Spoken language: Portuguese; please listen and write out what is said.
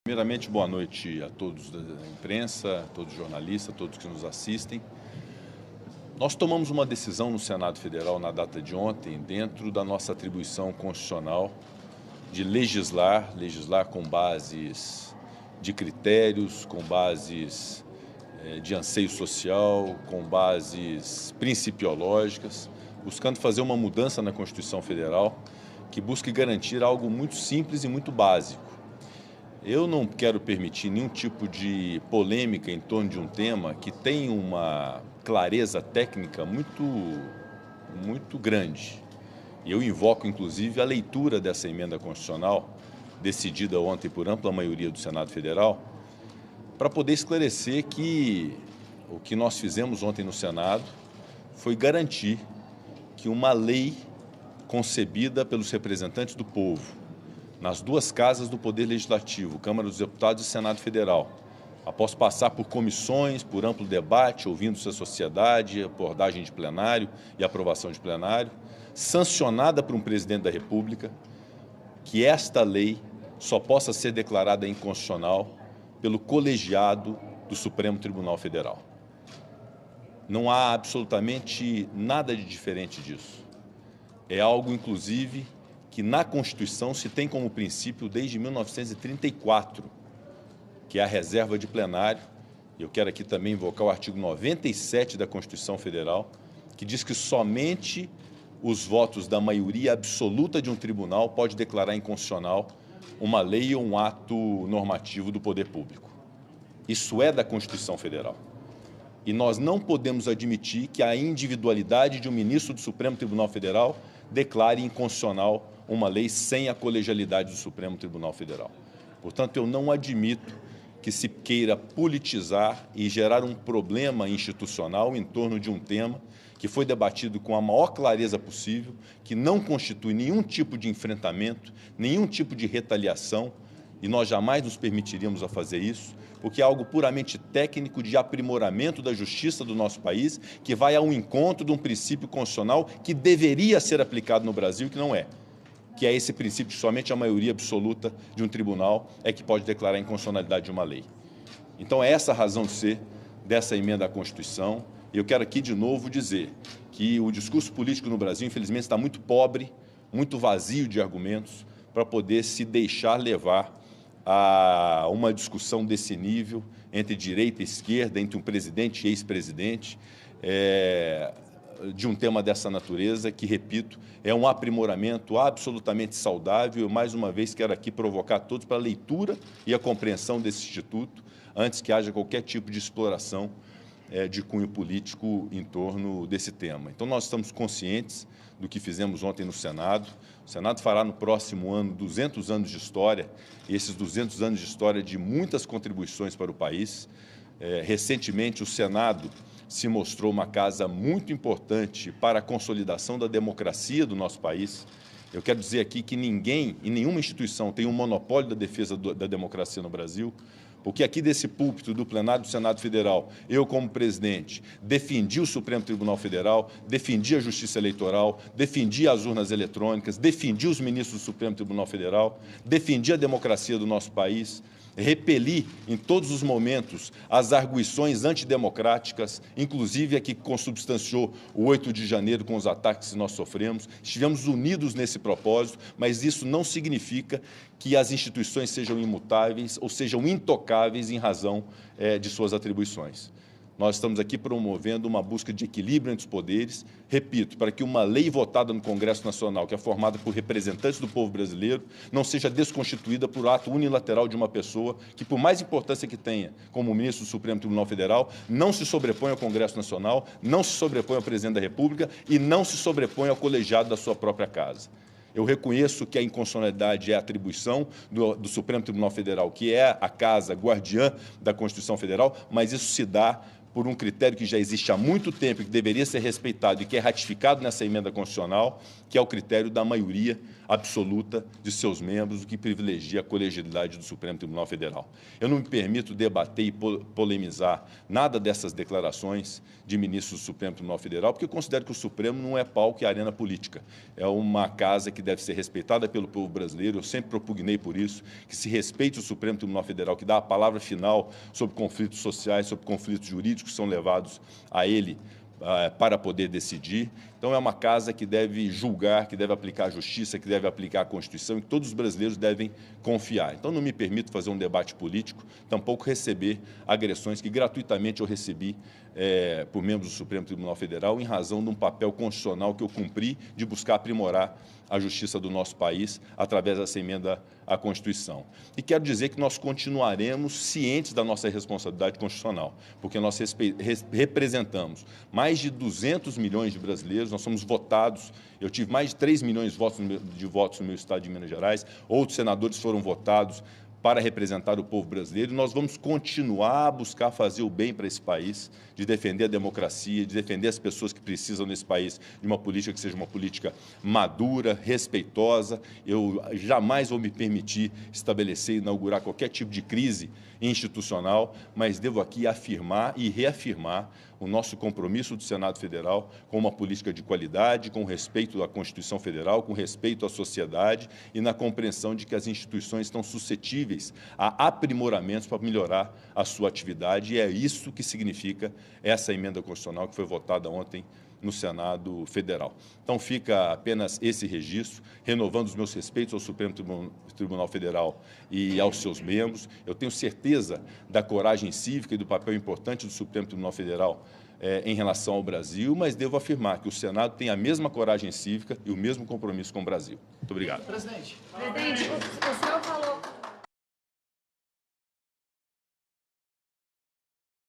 Primeiramente, boa noite a todos da imprensa, a todos os jornalistas, a todos que nos assistem. Nós tomamos uma decisão no Senado Federal na data de ontem, dentro da nossa atribuição constitucional de legislar com bases de critérios, com bases de anseio social, com bases principiológicas, buscando fazer uma mudança na Constituição Federal que busque garantir algo muito simples e muito básico. Eu não quero permitir nenhum tipo de polêmica em torno de um tema que tem uma clareza técnica muito grande. E eu invoco, inclusive, a leitura dessa emenda constitucional, decidida ontem por ampla maioria do Senado Federal, para poder esclarecer que o que nós fizemos ontem no Senado foi garantir que uma lei concebida pelos representantes do povo, nas duas casas do Poder Legislativo, Câmara dos Deputados e Senado Federal, após passar por comissões, por amplo debate, ouvindo-se a sociedade, abordagem de plenário e aprovação de plenário, sancionada por um presidente da República, que esta lei só possa ser declarada inconstitucional pelo colegiado do Supremo Tribunal Federal. Não há absolutamente nada de diferente disso. É algo, inclusive, que na Constituição se tem como princípio desde 1934, que é a reserva de plenário. Eu quero aqui também invocar o artigo 97 da Constituição Federal, que diz que somente os votos da maioria absoluta de um tribunal pode declarar inconstitucional uma lei ou um ato normativo do poder público. Isso é da Constituição Federal. E nós não podemos admitir que a individualidade de um ministro do Supremo Tribunal Federal declare inconstitucional uma lei sem a colegialidade do Supremo Tribunal Federal. Portanto, eu não admito que se queira politizar e gerar um problema institucional em torno de um tema que foi debatido com a maior clareza possível, que não constitui nenhum tipo de enfrentamento, nenhum tipo de retaliação, e nós jamais nos permitiríamos a fazer isso, porque é algo puramente técnico de aprimoramento da justiça do nosso país, que vai ao encontro de um princípio constitucional que deveria ser aplicado no Brasil e que não é, que é esse princípio que somente a maioria absoluta de um tribunal é que pode declarar a inconstitucionalidade de uma lei. Então é essa a razão de ser dessa emenda à Constituição. E eu quero aqui de novo dizer que o discurso político no Brasil, infelizmente, está muito pobre, muito vazio de argumentos para poder se deixar levar a uma discussão desse nível entre direita e esquerda, entre um presidente e ex-presidente, de um tema dessa natureza, que, repito, é um aprimoramento absolutamente saudável. Eu, mais uma vez, quero aqui provocar todos para a leitura e a compreensão desse instituto, antes que haja qualquer tipo de exploração de cunho político em torno desse tema. Então, nós estamos conscientes do que fizemos ontem no Senado. O Senado fará no próximo ano 200 anos de história, e esses 200 anos de história de muitas contribuições para o país. Recentemente, o Senado se mostrou uma casa muito importante para a consolidação da democracia do nosso país. Eu quero dizer aqui que ninguém e nenhuma instituição tem um monopólio da defesa da democracia no Brasil, porque aqui desse púlpito do plenário do Senado Federal, eu como presidente, defendi o Supremo Tribunal Federal, defendi a Justiça Eleitoral, defendi as urnas eletrônicas, defendi os ministros do Supremo Tribunal Federal, defendi a democracia do nosso país, repeli em todos os momentos as arguições antidemocráticas, inclusive a que consubstanciou o 8 de janeiro com os ataques que nós sofremos. Estivemos unidos nesse propósito, mas isso não significa que as instituições sejam imutáveis ou sejam intocáveis em razão de suas atribuições. Nós estamos aqui promovendo uma busca de equilíbrio entre os poderes, repito, para que uma lei votada no Congresso Nacional, que é formada por representantes do povo brasileiro, não seja desconstituída por ato unilateral de uma pessoa que, por mais importância que tenha, como ministro do Supremo Tribunal Federal, não se sobrepõe ao Congresso Nacional, não se sobrepõe ao presidente da República e não se sobrepõe ao colegiado da sua própria casa. Eu reconheço que a inconstitucionalidade é a atribuição do Supremo Tribunal Federal, que é a casa guardiã da Constituição Federal, mas isso se dá por um critério que já existe há muito tempo e que deveria ser respeitado e que é ratificado nessa emenda constitucional, que é o critério da maioria absoluta de seus membros, o que privilegia a colegialidade do Supremo Tribunal Federal. Eu não me permito debater e polemizar nada dessas declarações de ministros do Supremo Tribunal Federal, porque eu considero que o Supremo não é palco e arena política. É uma casa que deve ser respeitada pelo povo brasileiro. Eu sempre propugnei por isso, que se respeite o Supremo Tribunal Federal, que dá a palavra final sobre conflitos sociais, sobre conflitos jurídicos que são levados a ele para poder decidir. Então, é uma casa que deve julgar, que deve aplicar a justiça, que deve aplicar a Constituição e que todos os brasileiros devem confiar. Então, não me permito fazer um debate político, tampouco receber agressões que gratuitamente eu recebi por membros do Supremo Tribunal Federal em razão de um papel constitucional que eu cumpri de buscar aprimorar a justiça do nosso país através dessa emenda à Constituição. E quero dizer que nós continuaremos cientes da nossa responsabilidade constitucional, porque nós representamos mais de 200 milhões de brasileiros, nós somos votados, eu tive mais de 3 milhões de votos no meu estado de Minas Gerais, outros senadores foram votados para representar o povo brasileiro. Nós vamos continuar a buscar fazer o bem para esse país, de defender a democracia, de defender as pessoas que precisam nesse país de uma política que seja uma política madura, respeitosa. Eu jamais vou me permitir estabelecer e inaugurar qualquer tipo de crise institucional, mas devo aqui afirmar e reafirmar o nosso compromisso do Senado Federal com uma política de qualidade, com respeito à Constituição Federal, com respeito à sociedade e na compreensão de que as instituições estão suscetíveis a aprimoramentos para melhorar a sua atividade, e é isso que significa essa emenda constitucional que foi votada ontem no Senado Federal. Então, fica apenas esse registro, renovando os meus respeitos ao Supremo Tribunal Federal e aos seus membros. Eu tenho certeza da coragem cívica e do papel importante do Supremo Tribunal Federal em relação ao Brasil, mas devo afirmar que o Senado tem a mesma coragem cívica e o mesmo compromisso com o Brasil. Muito obrigado. Presidente, o senhor